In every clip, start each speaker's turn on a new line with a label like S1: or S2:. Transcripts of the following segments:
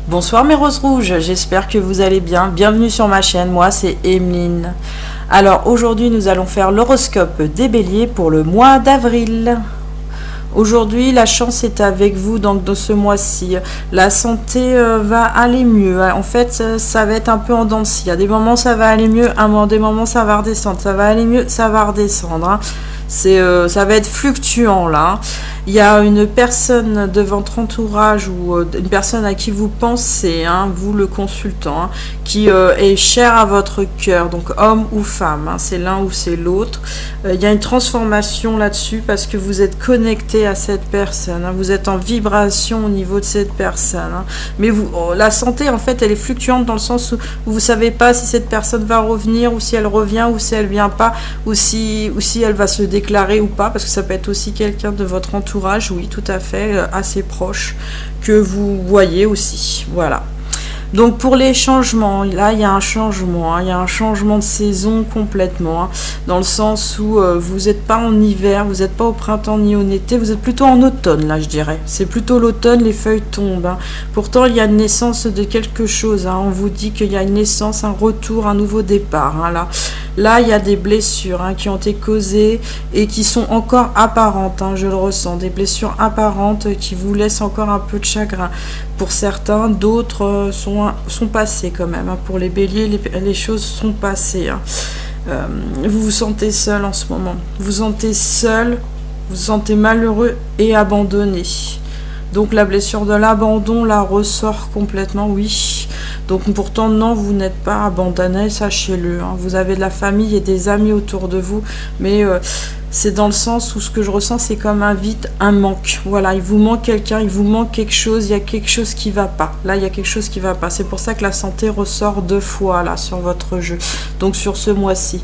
S1: Bonsoir mes roses rouges, j'espère que vous allez bien. Bienvenue sur ma chaîne, moi c'est Emeline. Alors aujourd'hui nous allons faire l'horoscope des béliers pour le mois d'avril. Aujourd'hui la chance est avec vous donc dans ce mois-ci. La santé va aller mieux. En fait ça va être un peu en dents de scie. Il y a des moments ça va aller mieux, des moments ça va redescendre. Ça va aller mieux, ça va redescendre. Ça va être fluctuant là. Il y a une personne de votre entourage ou une personne à qui vous pensez, vous le consultant, qui est cher à votre cœur, donc homme ou femme, c'est l'un ou c'est l'autre. Il y a une transformation là-dessus parce que vous êtes connecté à cette personne, vous êtes en vibration au niveau de cette personne. Mais la santé, en fait, elle est fluctuante dans le sens où vous ne savez pas si cette personne va revenir ou si elle revient ou si elle ne vient pas ou si elle va se déclarer ou pas, parce que ça peut être aussi quelqu'un de votre entourage. Oui, tout à fait, assez proche, que vous voyez aussi. Voilà. Donc pour les changements, là il y a un changement, il y a un changement de saison complètement, dans le sens où vous n'êtes pas en hiver, vous n'êtes pas au printemps ni en été, vous êtes plutôt en automne là je dirais. C'est plutôt l'automne, les feuilles tombent. Pourtant il y a une naissance de quelque chose, on vous dit qu'il y a une naissance, un retour, un nouveau départ. Là il y a des blessures qui ont été causées et qui sont encore apparentes, je le ressens, des blessures apparentes qui vous laissent encore un peu de chagrin. Pour certains, d'autres sont passés quand même. Pour les béliers, les choses sont passées. Vous vous sentez seul en ce moment. Vous vous sentez seul, vous vous sentez malheureux et abandonné. Donc la blessure de l'abandon la ressort complètement, oui. Donc pourtant non, vous n'êtes pas abandonné, sachez-le. Vous avez de la famille et des amis autour de vous, mais c'est dans le sens où ce que je ressens, c'est comme un vide, un manque. Voilà, il vous manque quelqu'un, il vous manque quelque chose, il y a quelque chose qui va pas. Là, il y a quelque chose qui va pas. C'est pour ça que la santé ressort 2 fois là sur votre jeu. Donc sur ce mois-ci.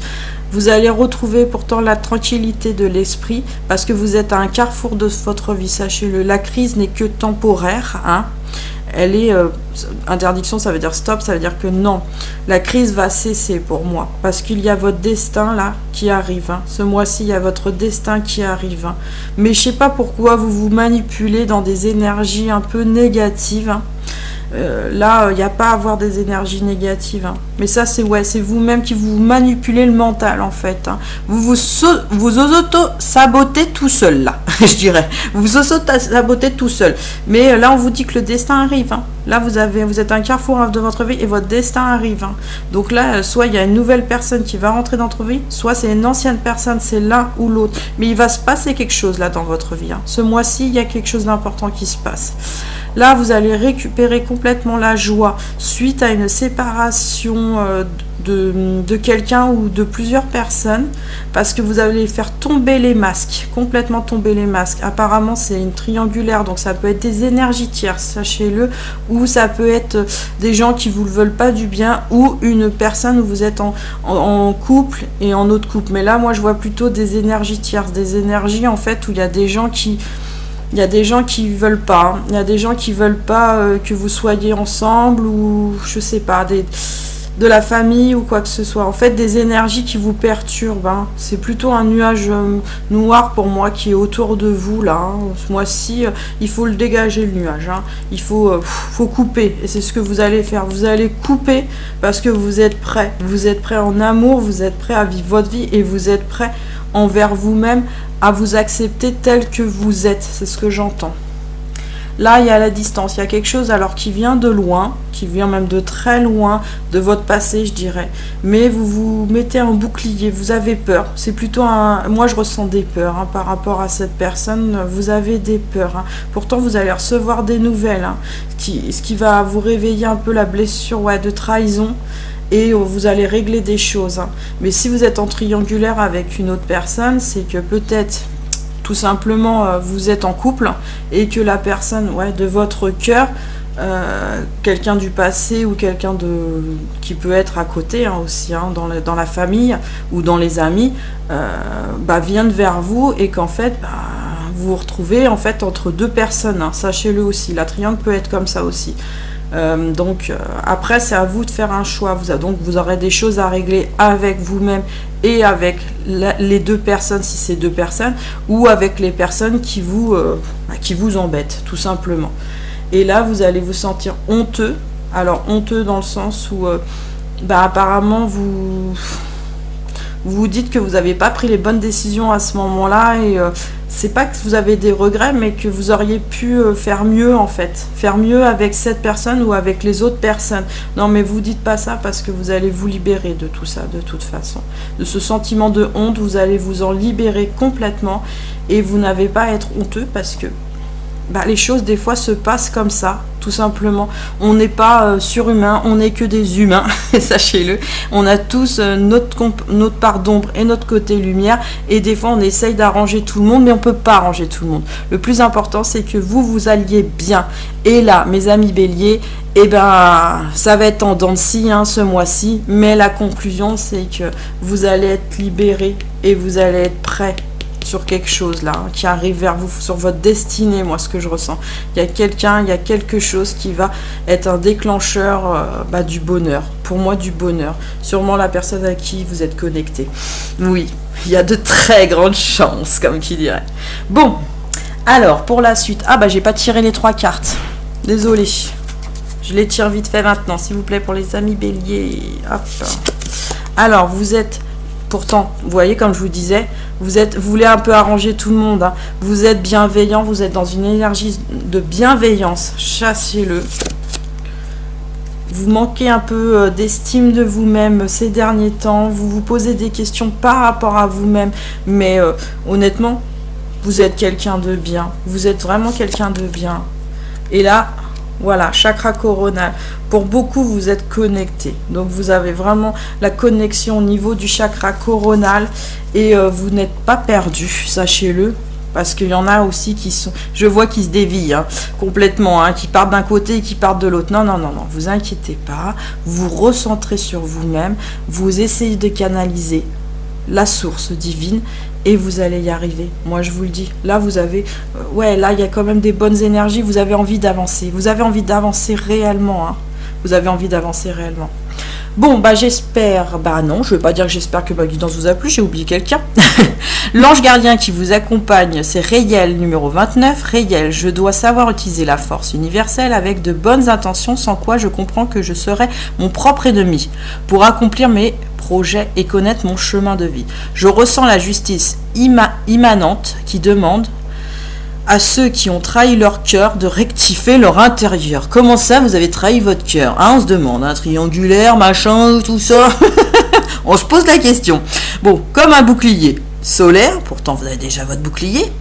S1: Vous allez retrouver pourtant la tranquillité de l'esprit parce que vous êtes à un carrefour de votre vie, sachez-le. La crise n'est que temporaire, Elle est interdiction, ça veut dire stop, ça veut dire que non, la crise va cesser pour moi parce qu'il y a votre destin là qui arrive. Ce mois-ci, il y a votre destin qui arrive. Mais je sais pas pourquoi vous vous manipulez dans des énergies un peu négatives. Là, il n'y a pas à avoir des énergies négatives. Mais ça, c'est vous-même qui vous manipulez le mental, en fait. Vous auto-sabotez tout seul, là, je dirais. Vous vous auto-sabotez tout seul. Mais là, on vous dit que le destin arrive. Là, vous êtes un carrefour de votre vie et votre destin arrive. Donc là, soit il y a une nouvelle personne qui va rentrer dans votre vie, soit c'est une ancienne personne, c'est l'un ou l'autre. Mais il va se passer quelque chose là dans votre vie. Ce mois-ci, il y a quelque chose d'important qui se passe. Là, vous allez récupérer complètement la joie suite à une séparation de quelqu'un ou de plusieurs personnes parce que vous allez faire tomber les masques, complètement tomber les masques. Apparemment, c'est une triangulaire, donc ça peut être des énergies tierces, sachez-le, ou ça peut être des gens qui vous veulent pas du bien ou une personne où vous êtes en couple et en autre couple. Mais là, moi, je vois plutôt des énergies tierces, des énergies en fait où il y a des gens qui veulent pas. Il y a des gens qui veulent pas que vous soyez ensemble ou je sais pas, de la famille ou quoi que ce soit. En fait, des énergies qui vous perturbent. C'est plutôt un nuage noir pour moi qui est autour de vous là. Ce mois-ci, il faut le dégager le nuage. Il faut couper. Et c'est ce que vous allez faire. Vous allez couper parce que vous êtes prêt. Vous êtes prêt en amour. Vous êtes prêt à vivre votre vie et vous êtes prêt envers vous-même à vous accepter tel que vous êtes, c'est ce que j'entends. Là, il y a la distance, il y a quelque chose alors qui vient de loin, qui vient même de très loin, de votre passé, je dirais. Mais vous vous mettez un bouclier, vous avez peur. C'est plutôt moi, je ressens des peurs par rapport à cette personne. Vous avez des peurs. Pourtant, vous allez recevoir des nouvelles, ce qui va vous réveiller un peu la blessure de trahison. Et vous allez régler des choses. Mais si vous êtes en triangulaire avec une autre personne, c'est que peut-être, tout simplement, vous êtes en couple et que la personne de votre cœur, quelqu'un du passé ou quelqu'un qui peut être à côté aussi, dans la famille ou dans les amis, viennent vers vous et qu'en fait, vous vous retrouvez en fait entre deux personnes. Sachez-le aussi, la triangle peut être comme ça aussi. Après c'est à vous de faire un choix. Vous aurez des choses à régler avec vous-même et avec les deux personnes si c'est deux personnes ou avec les personnes qui vous embêtent tout simplement. Et là, vous allez vous sentir honteux. Alors, honteux dans le sens où, apparemment, vous dites que vous n'avez pas pris les bonnes décisions à ce moment-là et c'est pas que vous avez des regrets, mais que vous auriez pu faire mieux en fait. Faire mieux avec cette personne ou avec les autres personnes. Non, mais vous dites pas ça parce que vous allez vous libérer de tout ça, de toute façon. De ce sentiment de honte, vous allez vous en libérer complètement et vous n'avez pas à être honteux parce que les choses des fois se passent comme ça, tout simplement. On n'est pas surhumain, on n'est que des humains, sachez-le. On a tous notre part d'ombre et notre côté lumière, et des fois on essaye d'arranger tout le monde, mais on ne peut pas arranger tout le monde. Le plus important, c'est que vous alliez bien. Et là, mes amis béliers, ça va être en dents de scie ce mois-ci, mais la conclusion, c'est que vous allez être libérés et vous allez être prêts sur quelque chose là, qui arrive vers vous, sur votre destinée, moi ce que je ressens. Il y a quelqu'un, il y a quelque chose qui va être un déclencheur du bonheur. Pour moi, du bonheur. Sûrement la personne à qui vous êtes connecté. Oui, il y a de très grandes chances, comme qui dirait. Bon, alors pour la suite. J'ai pas tiré les 3 cartes. Désolée. Je les tire vite fait maintenant, s'il vous plaît, pour les amis béliers. Hop. Alors, vous êtes... Pourtant, vous voyez, comme je vous disais, vous voulez un peu arranger tout le monde. Vous êtes bienveillant, vous êtes dans une énergie de bienveillance. Chassez-le. Vous manquez un peu d'estime de vous-même ces derniers temps. Vous vous posez des questions par rapport à vous-même. Mais honnêtement, vous êtes quelqu'un de bien. Vous êtes vraiment quelqu'un de bien. Et là... Voilà, chakra coronal. Pour beaucoup, vous êtes connecté. Donc, vous avez vraiment la connexion au niveau du chakra coronal et vous n'êtes pas perdu, sachez-le. Parce qu'il y en a aussi qui sont... Je vois qui se dévient complètement, qui partent d'un côté et qui partent de l'autre. Non, vous inquiétez pas. Vous vous recentrez sur vous-même. Vous essayez de canaliser la source divine et vous allez y arriver. Moi, je vous le dis. Là, vous avez... là, il y a quand même des bonnes énergies. Vous avez envie d'avancer. Vous avez envie d'avancer réellement. Vous avez envie d'avancer réellement. Bon, j'espère... non, je ne vais pas dire que j'espère que ma guidance vous a plu. J'ai oublié quelqu'un. L'ange gardien qui vous accompagne, c'est Réiel, numéro 29. Réiel, je dois savoir utiliser la force universelle avec de bonnes intentions, sans quoi je comprends que je serai mon propre ennemi. Pour accomplir mes projets et connaître mon chemin de vie. Je ressens la justice immanente qui demande à ceux qui ont trahi leur cœur de rectifier leur intérieur. Comment ça, vous avez trahi votre cœur? On se demande, triangulaire, machin, tout ça. On se pose la question. Bon, comme un bouclier solaire, pourtant vous avez déjà votre bouclier,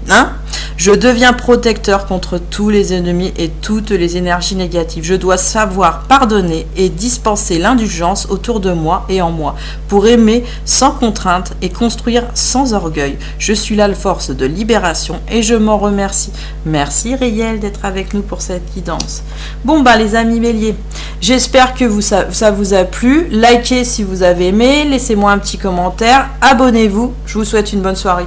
S1: je deviens protecteur contre tous les ennemis et toutes les énergies négatives. Je dois savoir pardonner et dispenser l'indulgence autour de moi et en moi pour aimer sans contrainte et construire sans orgueil. Je suis là, la force de libération et je m'en remercie. Merci Réiel d'être avec nous pour cette guidance. Bon les amis béliers, j'espère que ça vous a plu. Likez si vous avez aimé, laissez-moi un petit commentaire, abonnez-vous. Je vous souhaite une bonne soirée.